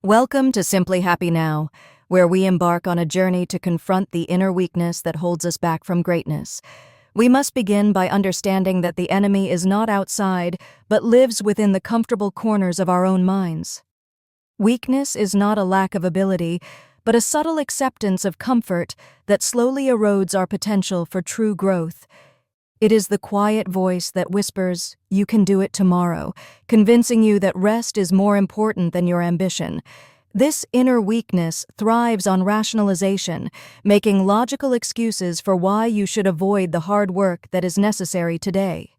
Welcome to Simply Happy Now, where we embark on a journey to confront the inner weakness that holds us back from greatness. We must begin by understanding that the enemy is not outside, but lives within the comfortable corners of our own minds. Weakness is not a lack of ability, but a subtle acceptance of comfort that slowly erodes our potential for true growth. It is the quiet voice that whispers, "You can do it tomorrow," convincing you that rest is more important than your ambition. This inner weakness thrives on rationalization, making logical excuses for why you should avoid the hard work that is necessary today.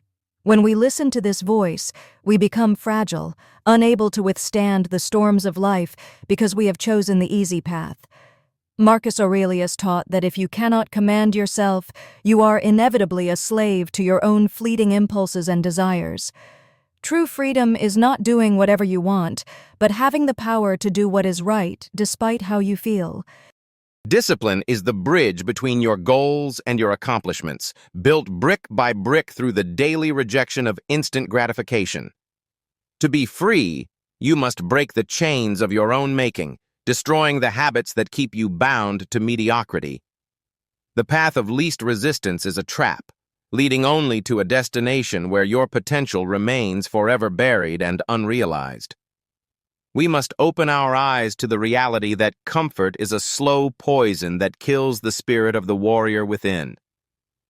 When we listen to this voice, we become fragile, unable to withstand the storms of life because we have chosen the easy path. Marcus Aurelius taught that if you cannot command yourself, you are inevitably a slave to your own fleeting impulses and desires. True freedom is not doing whatever you want, but having the power to do what is right despite how you feel. Discipline is the bridge between your goals and your accomplishments, built brick by brick through the daily rejection of instant gratification. To be free, you must break the chains of your own making, destroying the habits that keep you bound to mediocrity. The path of least resistance is a trap, leading only to a destination where your potential remains forever buried and unrealized. We must open our eyes to the reality that comfort is a slow poison that kills the spirit of the warrior within.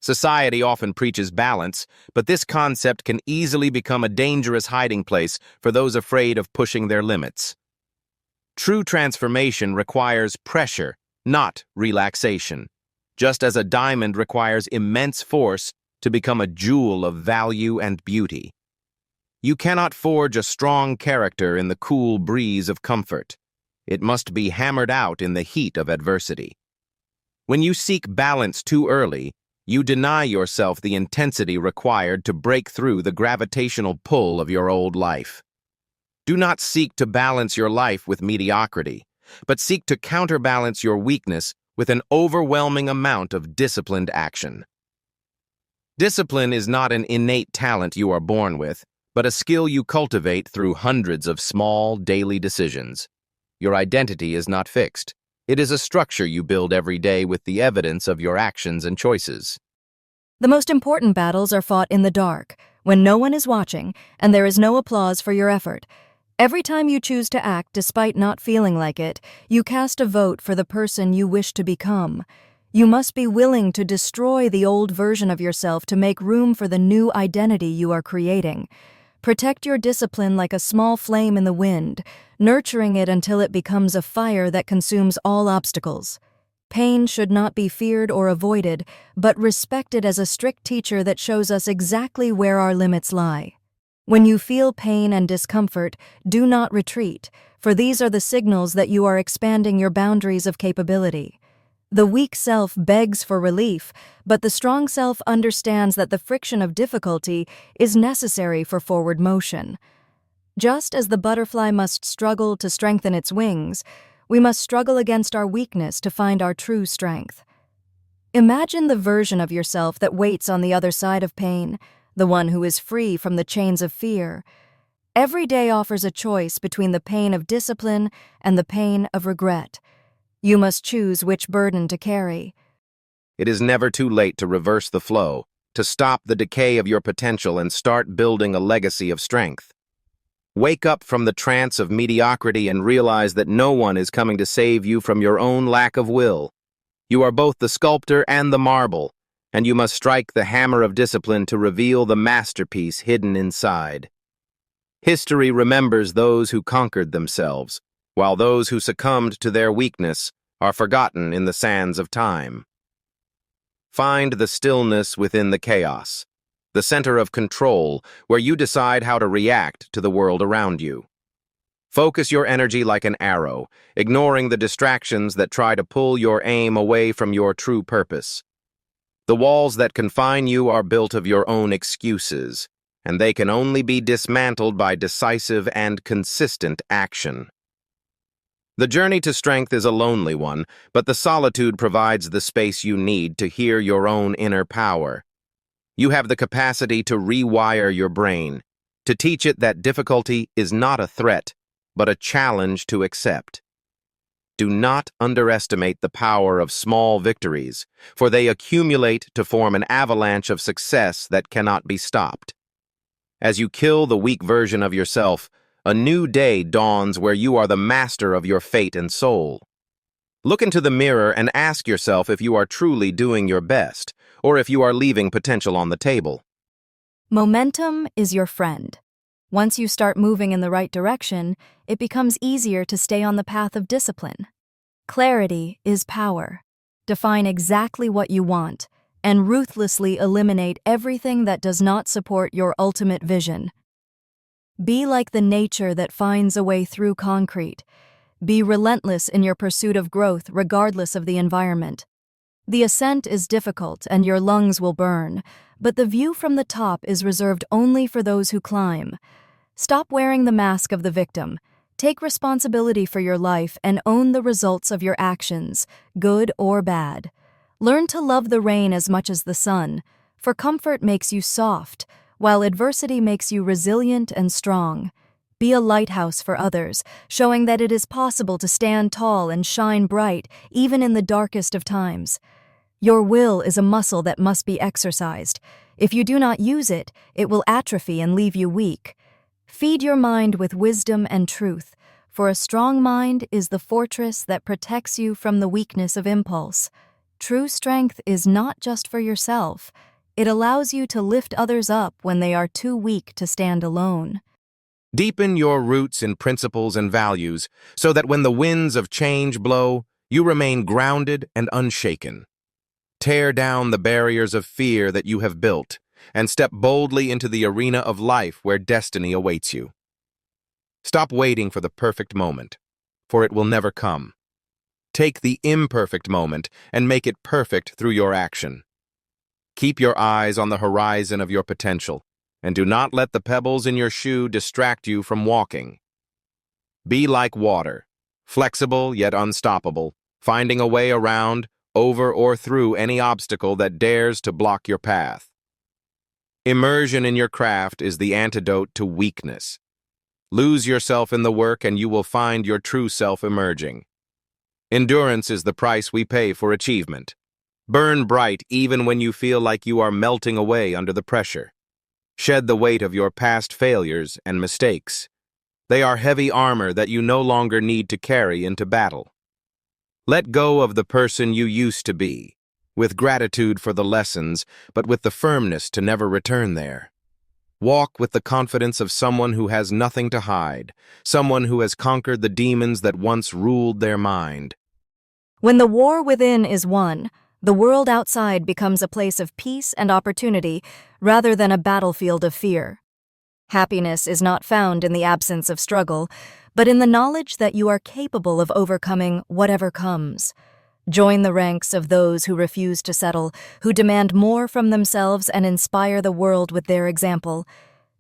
Society often preaches balance, but this concept can easily become a dangerous hiding place for those afraid of pushing their limits. True transformation requires pressure, not relaxation, just as a diamond requires immense force to become a jewel of value and beauty. You cannot forge a strong character in the cool breeze of comfort. It must be hammered out in the heat of adversity. When you seek balance too early, you deny yourself the intensity required to break through the gravitational pull of your old life. Do not seek to balance your life with mediocrity, but seek to counterbalance your weakness with an overwhelming amount of disciplined action. Discipline is not an innate talent you are born with, but a skill you cultivate through hundreds of small, daily decisions. Your identity is not fixed. It is a structure you build every day with the evidence of your actions and choices. The most important battles are fought in the dark, when no one is watching and there is no applause for your effort. Every time you choose to act despite not feeling like it, you cast a vote for the person you wish to become. You must be willing to destroy the old version of yourself to make room for the new identity you are creating. Protect your discipline like a small flame in the wind, nurturing it until it becomes a fire that consumes all obstacles. Pain should not be feared or avoided, but respected as a strict teacher that shows us exactly where our limits lie. When you feel pain and discomfort, do not retreat, for these are the signals that you are expanding your boundaries of capability. The weak self begs for relief, but the strong self understands that the friction of difficulty is necessary for forward motion. Just as the butterfly must struggle to strengthen its wings, we must struggle against our weakness to find our true strength. Imagine the version of yourself that waits on the other side of pain, the one who is free from the chains of fear. Every day offers a choice between the pain of discipline and the pain of regret. You must choose which burden to carry. It is never too late to reverse the flow, to stop the decay of your potential and start building a legacy of strength. Wake up from the trance of mediocrity and realize that no one is coming to save you from your own lack of will. You are both the sculptor and the marble, and you must strike the hammer of discipline to reveal the masterpiece hidden inside. History remembers those who conquered themselves, while those who succumbed to their weakness are forgotten in the sands of time. Find the stillness within the chaos, the center of control where you decide how to react to the world around you. Focus your energy like an arrow, ignoring the distractions that try to pull your aim away from your true purpose. The walls that confine you are built of your own excuses, and they can only be dismantled by decisive and consistent action. The journey to strength is a lonely one, but the solitude provides the space you need to hear your own inner power. You have the capacity to rewire your brain, to teach it that difficulty is not a threat, but a challenge to accept. Do not underestimate the power of small victories, for they accumulate to form an avalanche of success that cannot be stopped. As you kill the weak version of yourself, a new day dawns where you are the master of your fate and soul. Look into the mirror and ask yourself if you are truly doing your best, or if you are leaving potential on the table. Momentum is your friend. Once you start moving in the right direction, it becomes easier to stay on the path of discipline. Clarity is power. Define exactly what you want, and ruthlessly eliminate everything that does not support your ultimate vision. Be like the nature that finds a way through concrete. Be relentless in your pursuit of growth regardless of the environment. The ascent is difficult and your lungs will burn, but the view from the top is reserved only for those who climb. Stop wearing the mask of the victim. Take responsibility for your life and own the results of your actions, good or bad. Learn to love the rain as much as the sun, for comfort makes you soft, while adversity makes you resilient and strong. Be a lighthouse for others, showing that it is possible to stand tall and shine bright, even in the darkest of times. Your will is a muscle that must be exercised. If you do not use it, it will atrophy and leave you weak. Feed your mind with wisdom and truth, for a strong mind is the fortress that protects you from the weakness of impulse. True strength is not just for yourself. It allows you to lift others up when they are too weak to stand alone. Deepen your roots in principles and values so that when the winds of change blow, you remain grounded and unshaken. Tear down the barriers of fear that you have built and step boldly into the arena of life where destiny awaits you. Stop waiting for the perfect moment, for it will never come. Take the imperfect moment and make it perfect through your action. Keep your eyes on the horizon of your potential, and do not let the pebbles in your shoe distract you from walking. Be like water, flexible yet unstoppable, finding a way around, over or through any obstacle that dares to block your path. Immersion in your craft is the antidote to weakness. Lose yourself in the work and you will find your true self emerging. Endurance is the price we pay for achievement. Burn bright even when you feel like you are melting away under the pressure. Shed the weight of your past failures and mistakes. They are heavy armor that you no longer need to carry into battle. Let go of the person you used to be, with gratitude for the lessons, but with the firmness to never return there. Walk with the confidence of someone who has nothing to hide, someone who has conquered the demons that once ruled their mind. When the war within is won, the world outside becomes a place of peace and opportunity rather than a battlefield of fear. Happiness is not found in the absence of struggle, but in the knowledge that you are capable of overcoming whatever comes. Join the ranks of those who refuse to settle, who demand more from themselves and inspire the world with their example.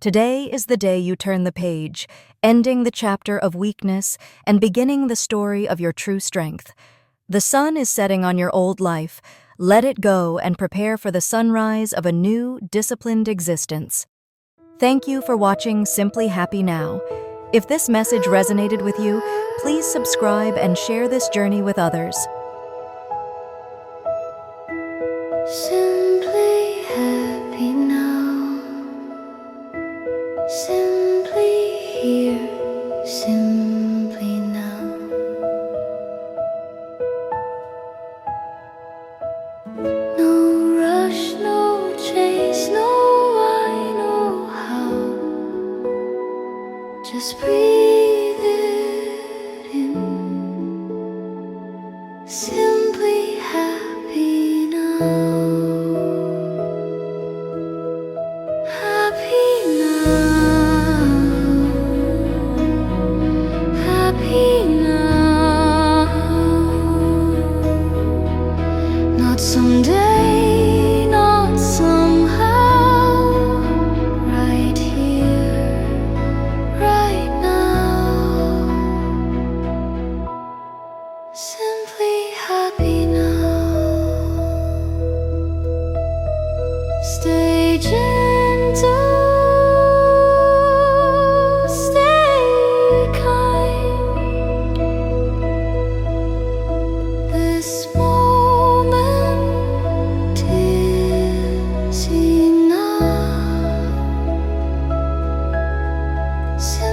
Today is the day you turn the page, ending the chapter of weakness and beginning the story of your true strength. The sun is setting on your old life. Let it go and prepare for the sunrise of a new, disciplined existence. Thank you for watching Simply Happy Now. If this message resonated with you, please subscribe and share this journey with others. Simply happy now. Simply here. Simply now. No rush, no chase, no why, no how. Just breathe it in. Simply happy now. Happy now. Happy now. Not someday, not somehow. Right here, right now. Simply happy now. Stay gentle, stay kind. Simply